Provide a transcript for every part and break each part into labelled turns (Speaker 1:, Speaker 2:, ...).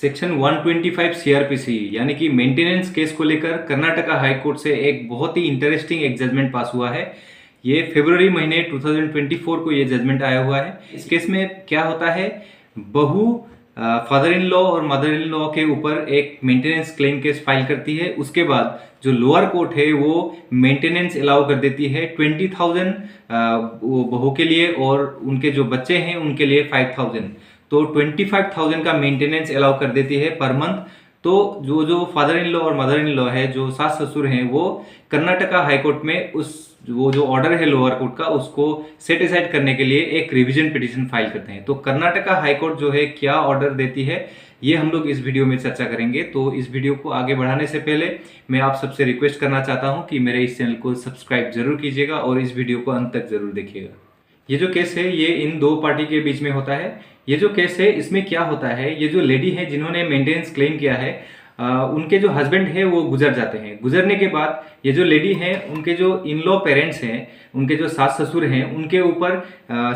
Speaker 1: Section 125 CrPC यानी कि maintenance case को लेकर कर्नाटका हाई कोर्ट से एक बहुत ही इंटरेस्टिंग एक जजमेंट पास हुआ है। ये फरवरी महीने 2024 को ये जजमेंट आया हुआ है। इस केस में क्या होता है, बहू फादर इन लॉ और मदर इन लॉ के ऊपर एक मेंटेनेंस क्लेम केस फाइल करती है। उसके बाद जो लोअर कोर्ट है वो मेंटेनेंस अलाउ कर देती है 20,000 वो बहू के लिए और उनके जो बच्चे हैं उनके लिए 5,000, तो 25,000 का मेंटेनेंस अलाउ कर देती है पर मंथ। तो जो फादर इन लॉ और मदर इन लॉ है, जो सास ससुर हैं, वो कर्नाटका हाई कोर्ट में वो जो ऑर्डर है लोअर कोर्ट का उसको सेट असाइड करने के लिए एक रिवीजन पिटीशन फाइल करते हैं। तो कर्नाटका हाई कोर्ट जो है क्या ऑर्डर देती है ये हम लोग इस वीडियो में चर्चा करेंगे। तो इस वीडियो को आगे बढ़ाने से पहले मैं आप सबसे रिक्वेस्ट करना चाहता हूं कि मेरे इस चैनल को सब्सक्राइब जरूर कीजिएगा और इस वीडियो को अंत तक जरूर देखिएगा। ये जो केस है ये इन दो पार्टी के बीच में होता है। ये जो केस है इसमें क्या होता है, ये जो लेडी है जिन्होंने मेंटेनेंस क्लेम किया है उनके जो हस्बैंड है वो गुजर जाते हैं। गुजरने के बाद ये जो लेडी है उनके जो इन लॉ पेरेंट्स हैं, उनके जो सास ससुर हैं, उनके ऊपर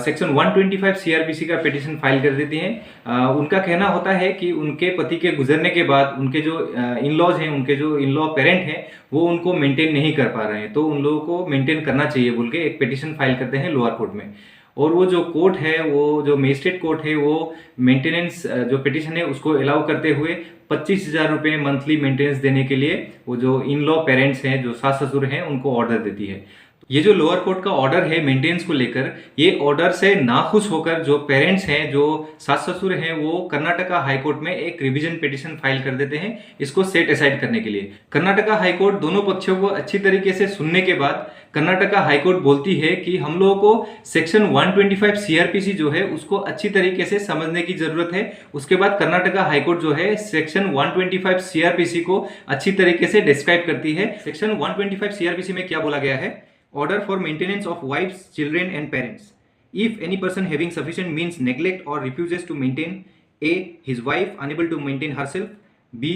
Speaker 1: सेक्शन 125 सीआरपीसी का पिटीशन फाइल कर देती हैं। उनका कहना होता है कि उनके पति के गुजरने के बाद उनके जो इन लॉज हैं, उनके जो इन लॉ पेरेंट हैं, वो उनको मेंटेन नहीं कर पा रहे हैं, तो उन लोगों को मेंटेन करना चाहिए बोल के एक पिटीशन फाइल करते हैं लोअर कोर्ट में। और वो जो कोर्ट है, वो जो मजिस्ट्रेट कोर्ट है, वो मेंटेनेंस जो पिटीशन है उसको अलाउ करते हुए 25,000 रुपये मंथली मेंटेनेंस देने के लिए वो जो इन लॉ पेरेंट्स हैं, जो सास ससुर हैं, उनको ऑर्डर देती है। ये जो लोअर कोर्ट का ऑर्डर है मेंटेनेंस को लेकर, ये ऑर्डर से नाखुश होकर जो पेरेंट्स हैं, जो सास ससुर हैं, वो कर्नाटका हाई कोर्ट में एक रिवीजन पिटीशन फाइल कर देते हैं इसको सेट असाइड करने के लिए। कर्नाटका हाई कोर्ट दोनों पक्षों को अच्छी तरीके से सुनने के बाद कर्नाटका हाई कोर्ट बोलती है कि हम लोगों को सेक्शन 125 सीआरपीसी जो है उसको अच्छी तरीके से समझने की जरूरत है। उसके बाद कर्नाटका हाई कोर्ट जो है सेक्शन 125 सीआरपीसी को अच्छी तरीके से डिस्क्राइब करती है। सेक्शन 125 सीआरपीसी में क्या बोला गया है, order for maintenance of wives, children and parents. If any person having sufficient means neglect or refuses to maintain A. his wife unable to maintain herself, B.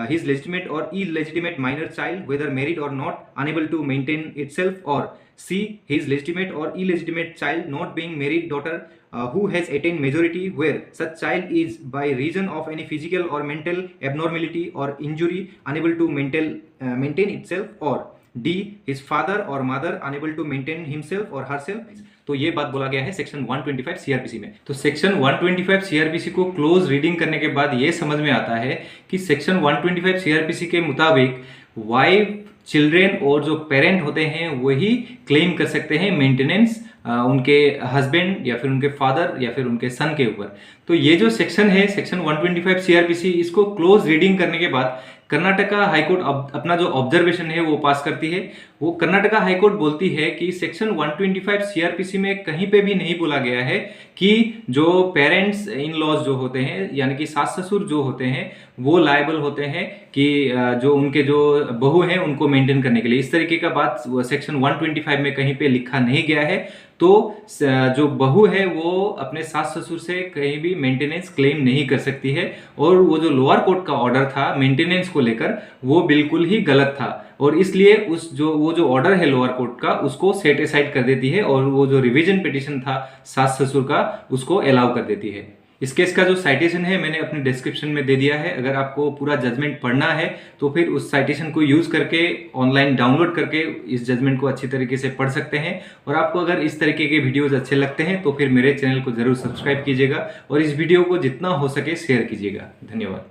Speaker 1: his legitimate or illegitimate minor child whether married or not unable to maintain itself, or C. his legitimate or illegitimate child not being married daughter who has attained majority where such child is by reason of any physical or mental abnormality or injury unable to maintain itself, or D. his father or mother unable to maintain himself or herself। तो ये बात बोला गया है section 125 CrPC में। तो section 125 CrPC को close reading करने के बाद ये समझ में आता है कि सेक्शन 125 सीआरपीसी के मुताबिक वाइफ, चिल्ड्रेन और जो पेरेंट होते हैं वही क्लेम कर सकते हैं मेंटेनेंस उनके हस्बैंड या फिर उनके फादर या फिर उनके सन के ऊपर। तो ये जो सेक्शन है सेक्शन 125 सीआरपीसी, इसको क्लोज रीडिंग करने के बाद कर्नाटका हाईकोर्ट अपना जो ऑब्जर्वेशन है वो पास करती है। वो कर्नाटका हाईकोर्ट बोलती है कि सेक्शन 125 सीआरपीसी में कहीं पे भी नहीं बोला गया है कि जो पेरेंट्स इन लॉज जो होते हैं यानी कि सास ससुर जो होते हैं वो लायबल होते हैं कि जो उनके जो बहू हैं उनको मेंटेन करने के लिए। इस तरीके का बात सेक्शन 125 में कहीं पे लिखा नहीं गया है। तो जो बहू है वो अपने सास ससुर से कहीं भी मेंटेनेंस क्लेम नहीं कर सकती है। और वो जो लोअर कोर्ट का ऑर्डर था मेंटेनेंस को लेकर वो बिल्कुल ही गलत था और इसलिए वो जो ऑर्डर है लोअर कोर्ट का उसको सेट असाइड कर देती है और वो जो रिवीजन पिटीशन था सास ससुर का उसको अलाउ कर देती है। इस केस का जो साइटेशन है मैंने अपने डिस्क्रिप्शन में दे दिया है। अगर आपको पूरा जजमेंट पढ़ना है तो फिर उस साइटेशन को यूज करके ऑनलाइन डाउनलोड करके इस जजमेंट को अच्छी तरीके से पढ़ सकते हैं। और आपको अगर इस तरीके के वीडियोज अच्छे लगते हैं तो फिर मेरे चैनल को जरूर सब्सक्राइब कीजिएगा और इस वीडियो को जितना हो सके शेयर कीजिएगा। धन्यवाद।